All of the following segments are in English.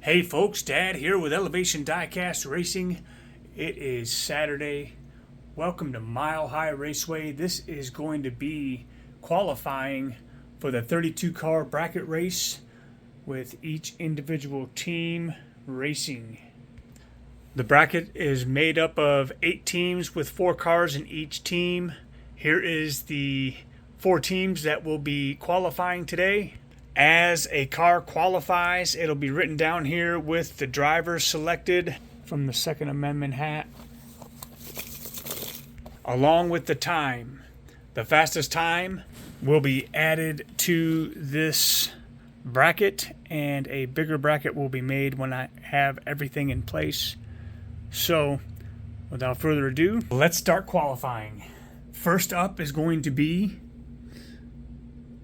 Hey folks, Dad here with Elevation Diecast Racing. It is Saturday. Welcome to Mile High Raceway. This is going to be qualifying for the 32 car bracket race with each individual team racing. The bracket is made up of 8 teams with 4 cars in each team. Here is the 4 teams that will be qualifying today. As a car qualifies, it'll be written down here with the drivers selected from the Second Amendment hat, along with the time. The fastest time will be added to this bracket, and a bigger bracket will be made when I have everything in place. So, without further ado, let's start qualifying. First up is going to be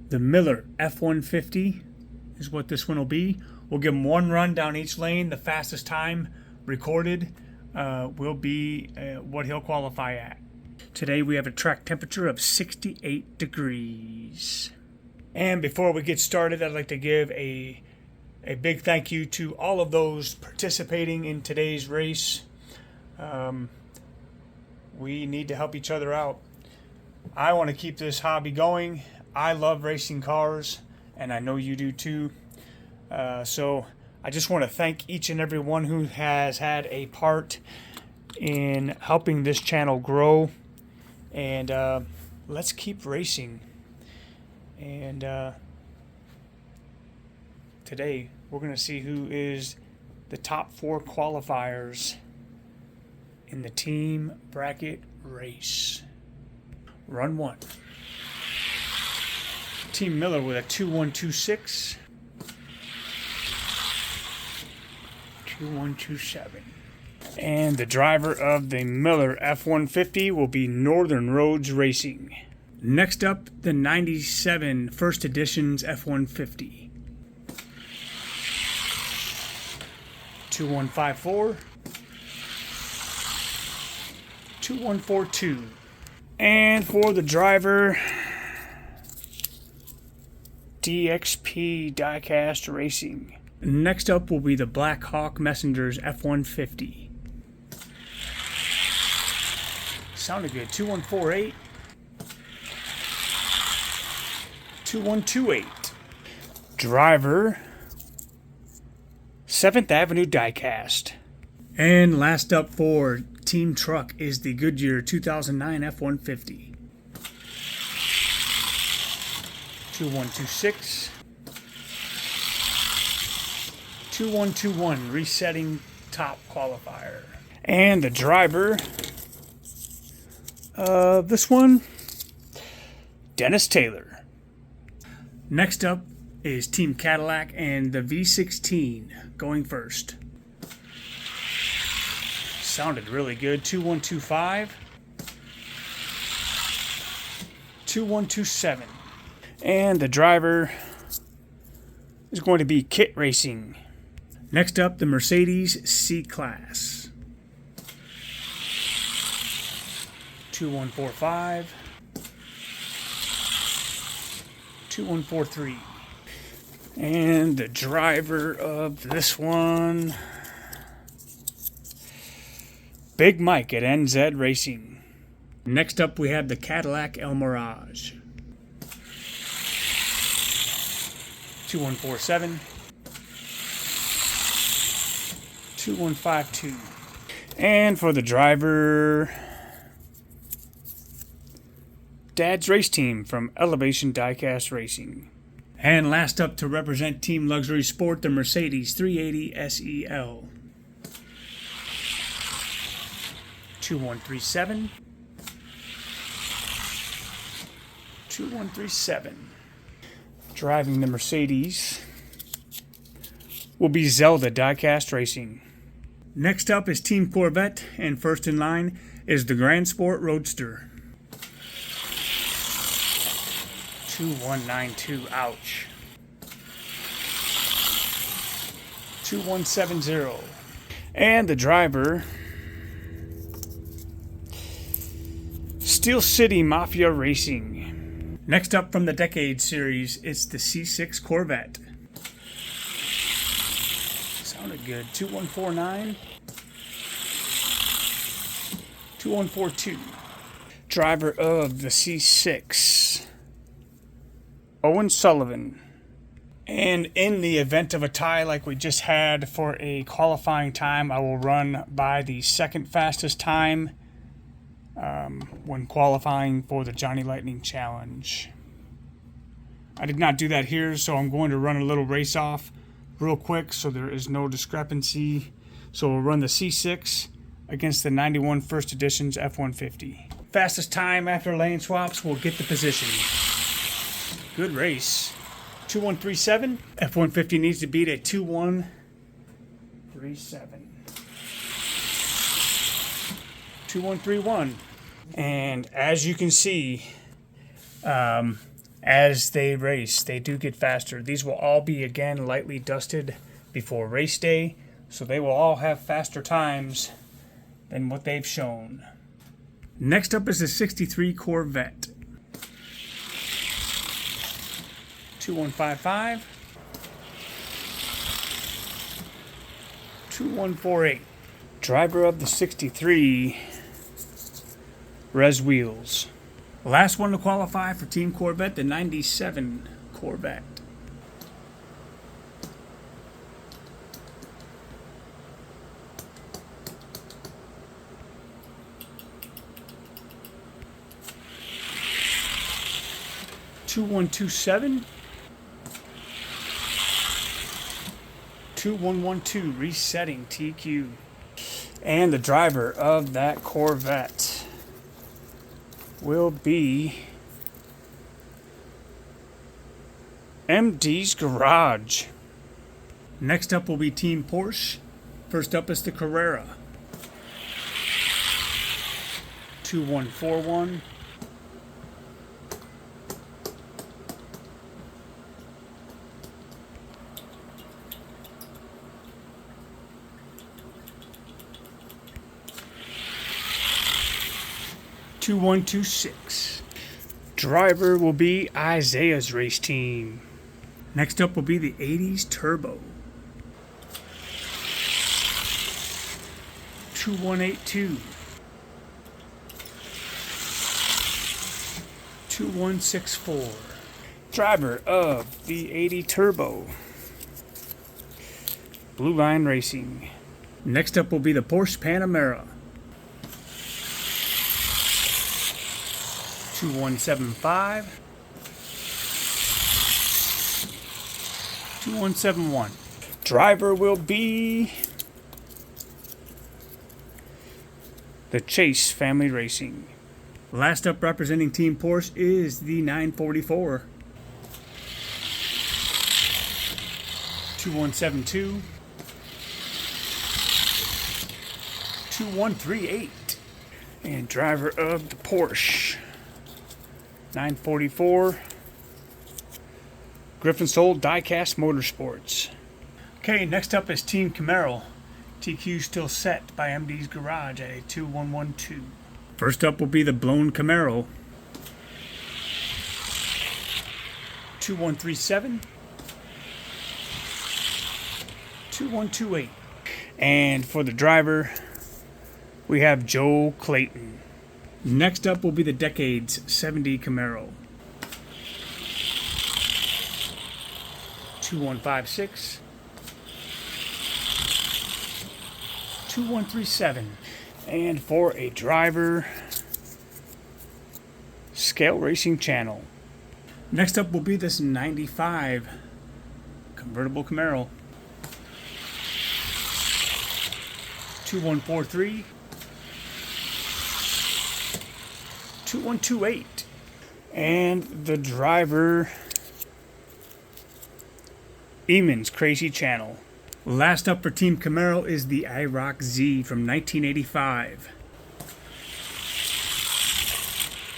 the Miller F-150 is what this one will be. We'll give them one run down each lane. The fastest time recorded will be what he'll qualify at. Today we have a track temperature of 68 degrees. And before we get started, I'd like to give a big thank you to all of those participating in today's race. We need to help each other out. I want to keep this hobby going. I love racing cars, and I know you do too. So I just want to thank each and every one who has had a part in helping this channel grow. And let's keep racing. And today we're going to see who is the top 4 qualifiers in the team bracket race. Run 1. Team Miller with a 2126, 2127. And the driver of the Miller F-150 will be Northern Roads Racing. Next up, the 97 First Editions F-150. 2154, 2142. And for the driver, DXP Diecast Racing. Next up will be the Black Hawk Messengers F-150. Sounded good. 2148. 2128. Driver, 7th Avenue Diecast. And last up for Team Truck is the Goodyear 2009 F-150. 2126, 2121, resetting top qualifier. And the driver of this one, Dennis Taylor. Next up is Team Cadillac and the V16 going first. Sounded really good. 2125, 2127. And the driver is going to be Kit Racing. Next up, the Mercedes C-Class. 2145, 2143. And the driver of this one, Big Mike at NZ Racing. Next up, we have the Cadillac El Mirage. 2147, 2152. And for the driver, Dad's Race Team from Elevation Diecast Racing. And last up to represent Team Luxury Sport, the Mercedes 380 SEL. 2137, 2137. Driving the Mercedes will be Zelda Diecast Racing. Next up is Team Corvette, and first in line is the Grand Sport Roadster. 2192, ouch. 2170. And the driver, Steel City Mafia Racing. Next up from the Decade Series, it's the C6 Corvette. Sounded good. 2149. 2142. Driver of the C6, Owen Sullivan. And in the event of a tie like we just had for a qualifying time, I will run by the second fastest time when qualifying for the Johnny Lightning Challenge. I did not do that here, so I'm going to run a little race off real quick so there is no discrepancy. So we'll run the C6 against the 91 First Edition's F-150. Fastest time after lane swaps will get the position. Good race. 2137. F-150 needs to beat a 2137. 2131. And as you can see, as they race, they do get faster. These will all be, again, lightly dusted before race day, so they will all have faster times than what they've shown. Next up is the 63 Corvette. 2155. 2148. Driver of the 63, Res Wheels. Last one to qualify for Team Corvette, the 97 Corvette. (2127) 2112, resetting TQ. And the driver of that Corvette will be MD's Garage. Next up will be Team Porsche. First up is the Carrera. 2141. 2126. Driver will be Isaiah's race team. Next up will be the 80s Turbo. 2182. 2164. Driver of the 80 Turbo, Blue Line Racing. Next up will be the Porsche Panamera. 2175. 2171. Driver will be the Chase Family Racing. Last up representing Team Porsche is the 944. 2172. 2138. And driver of the Porsche 944, Griffin Soul Diecast Motorsports. Okay, next up is Team Camaro. TQ still set by MD's Garage at a 2112. First up will be the blown Camaro. 2137. 2128. And for the driver, we have Joe Clayton. Next up will be the Decades 70 Camaro. 2156. 2137. And for a driver, Scale Racing Channel. Next up will be this 95 convertible Camaro. 2143. 2128. And the driver, Eamon's Crazy Channel. Last up for Team Camaro is the IROC Z from 1985.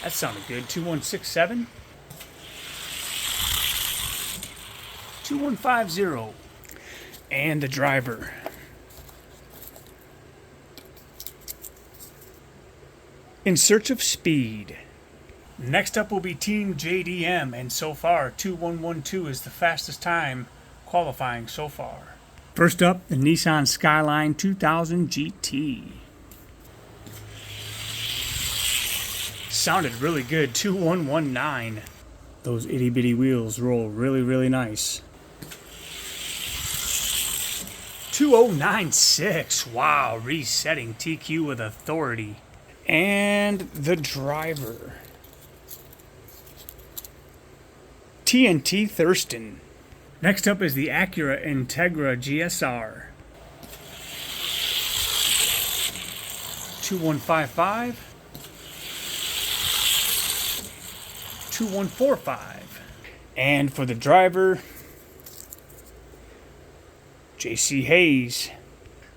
That sounded good. 2167. 2150. And the driver, In Search of Speed. Next up will be Team JDM, and so far 2112 is the fastest time qualifying so far. First up, the Nissan Skyline 2000 GT. Sounded really good, 2119. Those itty bitty wheels roll really, really nice. 2096, wow, resetting TQ with authority. And the driver, TNT Thurston. Next up is the Acura Integra GSR. 2155. 2145. And for the driver, JC Hayes.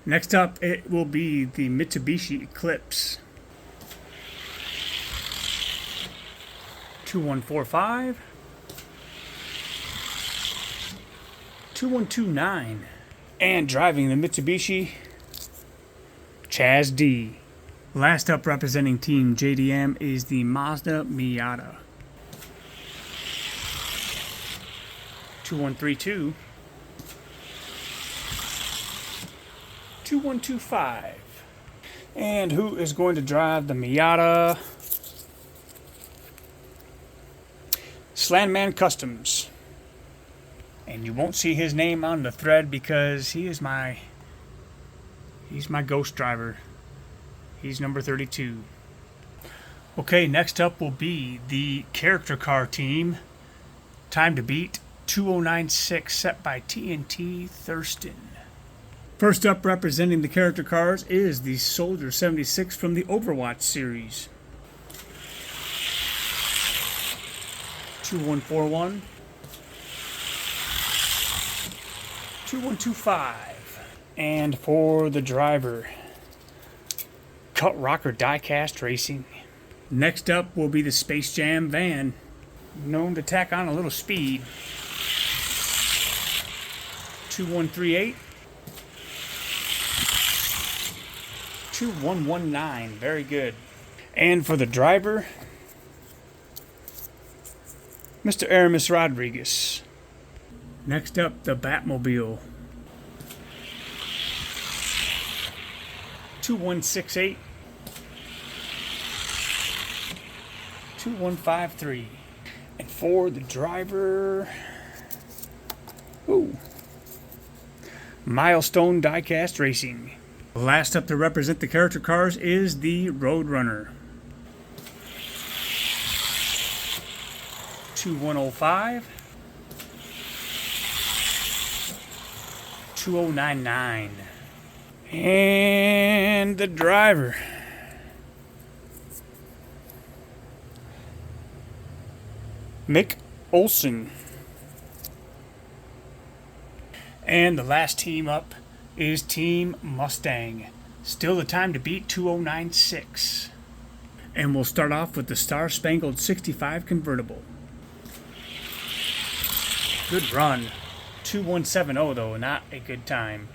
Next up, it will be the Mitsubishi Eclipse. 2145. 2129. And driving the Mitsubishi, Chaz D. Last up, representing Team JDM, is the Mazda Miata. 2132. 2125. And who is going to drive the Miata? Slandman Customs. And you won't see his name on the thread because he's my ghost driver. He's number 32. Okay, next up will be the character car team. Time to beat 2096, set by TNT Thurston. First up, representing the character cars, is the Soldier 76 from the Overwatch series. 2141. 2125. And for the driver, Cut Rocker Diecast Racing. Next up will be the Space Jam van, known to tack on a little speed. 2138. 2119. Very good. And for the driver, Mr. Aramis Rodriguez. Next up, the Batmobile. 2168. 2153. And for the driver, Milestone Diecast Racing. Last up to represent the character cars is the Roadrunner. 2105. 2099. And the driver, Mick Olson. And the last team up is Team Mustang. Still the time to beat 2096. And we'll start off with the Star Spangled 65 convertible. Good run. 2170 though, not a good time.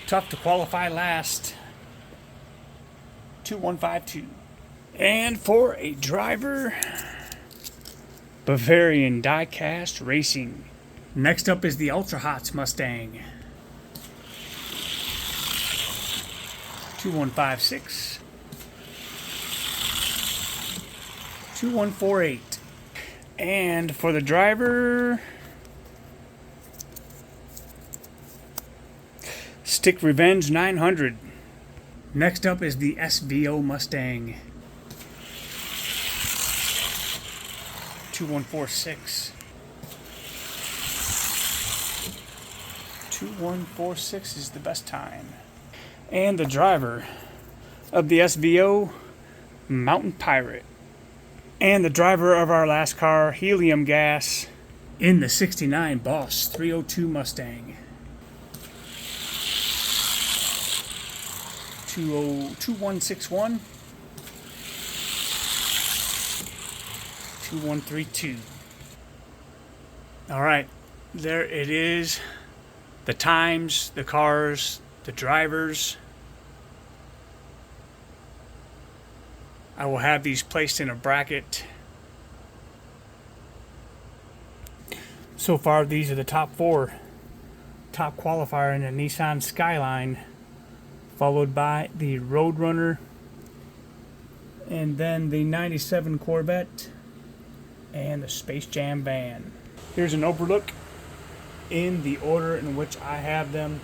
Tough to qualify last. 2152. And for a driver, Bavarian Diecast Racing. Next up is the Ultra Hots Mustang. 2156. 2148. And for the driver, Stick Revenge 900. Next up is the SVO Mustang. 2146. 2146 is the best time. And the driver of the SVO, Mountain Pirate. And the driver of our last car, Helium Gas, in the 69 Boss 302 Mustang. 2161. 2132. All right, there it is. The times, the cars, the drivers. I will have these placed in a bracket. So far, these are the top 4. top qualifier in the Nissan Skyline, followed by the Roadrunner, and then the 97 Corvette, and the Space Jam van. Here's an overlook in the order in which I have them.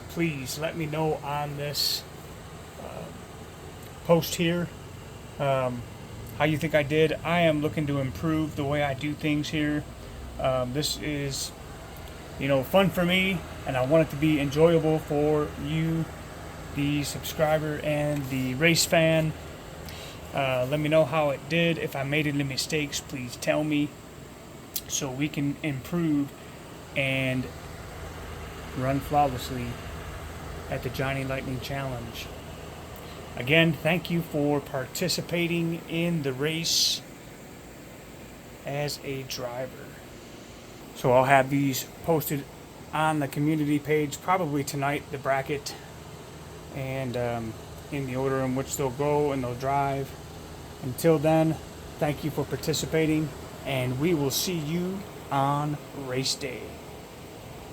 Please let me know on this post here how you think I did. I am looking to improve the way I do things here. This is, fun for me, and I want it to be enjoyable for you, the subscriber and the race fan. Let me know how it did. If I made any mistakes, please tell me so we can improve and run flawlessly at the Johnny Lightning Challenge. Again, thank you for participating in the race as a driver. So I'll have these posted on the community page probably tonight, the bracket, and in the order in which they'll go and they'll drive. Until then, thank you for participating, and we will see you on race day.